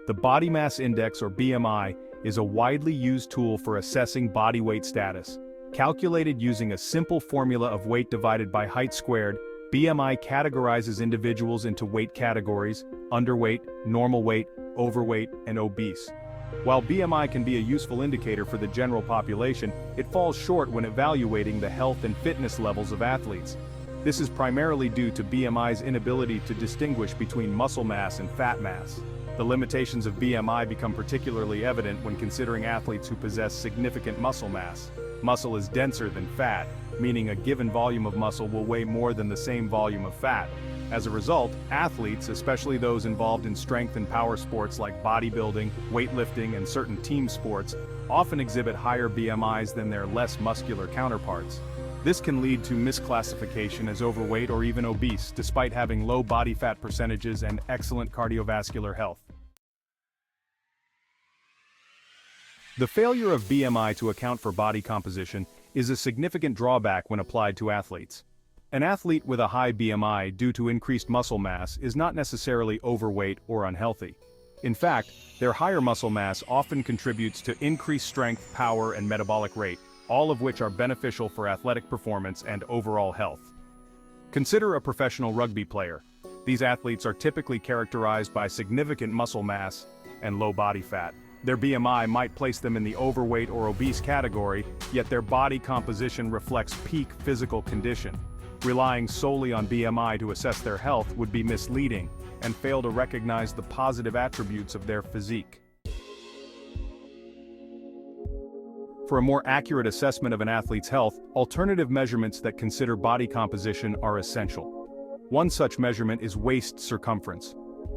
The body mass index, or BMI, is a widely used tool for assessing body weight status. Calculated using a simple formula of weight divided by height squared, BMI categorizes individuals into weight categories: underweight, normal weight, overweight, and obese. While BMI can be a useful indicator for the general population, it falls short when evaluating the health and fitness levels of athletes. This is primarily due to BMI's inability to distinguish between muscle mass and fat mass. The limitations of BMI become particularly evident when considering athletes who possess significant muscle mass. Muscle is denser than fat, meaning a given volume of muscle will weigh more than the same volume of fat. As a result, athletes, especially those involved in strength and power sports like bodybuilding, weightlifting, and certain team sports, often exhibit higher BMIs than their less muscular counterparts. This can lead to misclassification as overweight or even obese, despite having low body fat percentages and excellent cardiovascular health. The failure of BMI to account for body composition is a significant drawback when applied to athletes. An athlete with a high BMI due to increased muscle mass is not necessarily overweight or unhealthy. In fact, their higher muscle mass often contributes to increased strength, power, and metabolic rate, all of which are beneficial for athletic performance and overall health. Consider a professional rugby player. These athletes are typically characterized by significant muscle mass and low body fat. Their BMI might place them in the overweight or obese category, yet their body composition reflects peak physical condition. Relying solely on BMI to assess their health would be misleading and fail to recognize the positive attributes of their physique. For a more accurate assessment of an athlete's health, alternative measurements that consider body composition are essential. One such measurement is waist circumference.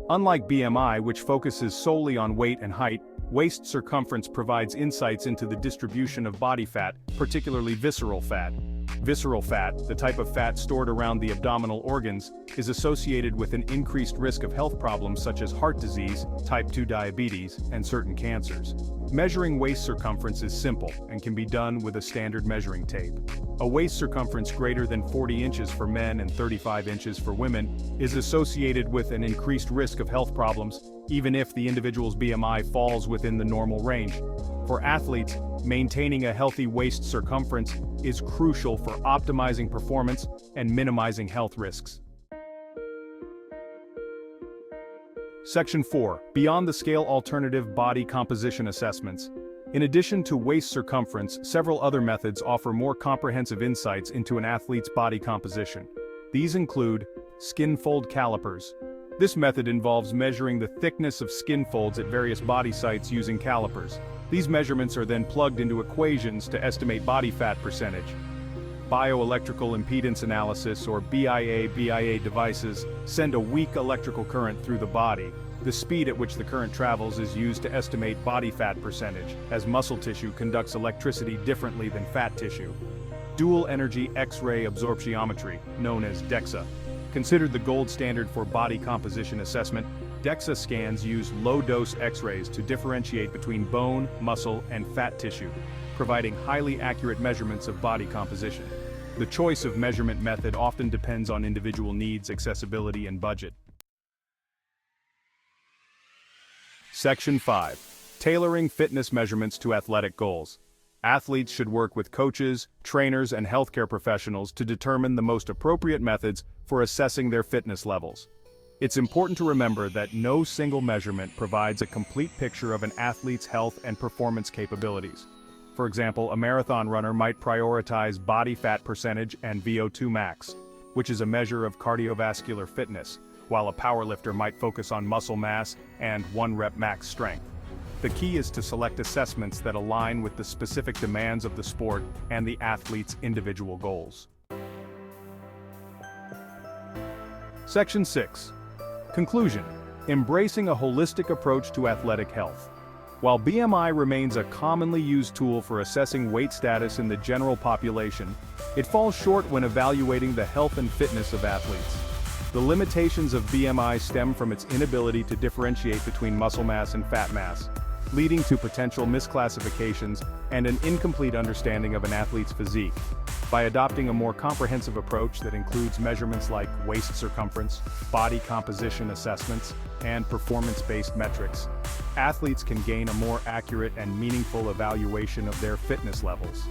Unlike BMI, which focuses solely on weight and height, waist circumference provides insights into the distribution of body fat, particularly visceral fat. Visceral fat, the type of fat stored around the abdominal organs, is associated with an increased risk of health problems such as heart disease, type 2 diabetes, and certain cancers. Measuring waist circumference is simple and can be done with a standard measuring tape. A waist circumference greater than 40 inches for men and 35 inches for women is associated with an increased risk of health problems, even if the individual's BMI falls within the normal range. For athletes, maintaining a healthy waist circumference is crucial for optimizing performance and minimizing health risks. Section 4. Beyond the scale alternative body composition assessments. In addition to waist circumference, several other methods offer more comprehensive insights into an athlete's body composition. These include skin fold calipers. This method involves measuring the thickness of skin folds at various body sites using calipers. These measurements are then plugged into equations to estimate body fat percentage. Bioelectrical impedance analysis, or BIA devices, send a weak electrical current through the body. The speed at which the current travels is used to estimate body fat percentage, as muscle tissue conducts electricity differently than fat tissue. Dual energy X-ray absorptiometry, known as DEXA. Considered the gold standard for body composition assessment, DEXA scans use low-dose X-rays to differentiate between bone, muscle, and fat tissue, providing highly accurate measurements of body composition. The choice of measurement method often depends on individual needs, accessibility, and budget. Section 5. Tailoring fitness measurements to athletic goals. Athletes should work with coaches, trainers, and healthcare professionals to determine the most appropriate methods for assessing their fitness levels. It's important to remember that no single measurement provides a complete picture of an athlete's health and performance capabilities. For example, a marathon runner might prioritize body fat percentage and VO2 max, which is a measure of cardiovascular fitness, while a powerlifter might focus on muscle mass and 1-rep max strength. The key is to select assessments that align with the specific demands of the sport and the athlete's individual goals. Section 6. Conclusion. Embracing a holistic approach to athletic health. While BMI remains a commonly used tool for assessing weight status in the general population, it falls short when evaluating the health and fitness of athletes. The limitations of BMI stem from its inability to differentiate between muscle mass and fat mass, leading to potential misclassifications and an incomplete understanding of an athlete's physique. By adopting a more comprehensive approach that includes measurements like waist circumference, body composition assessments, and performance-based metrics, athletes can gain a more accurate and meaningful evaluation of their fitness levels.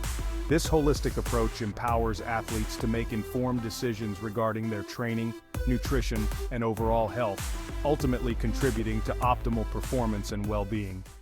This holistic approach empowers athletes to make informed decisions regarding their training, nutrition, and overall health, ultimately contributing to optimal performance and well-being.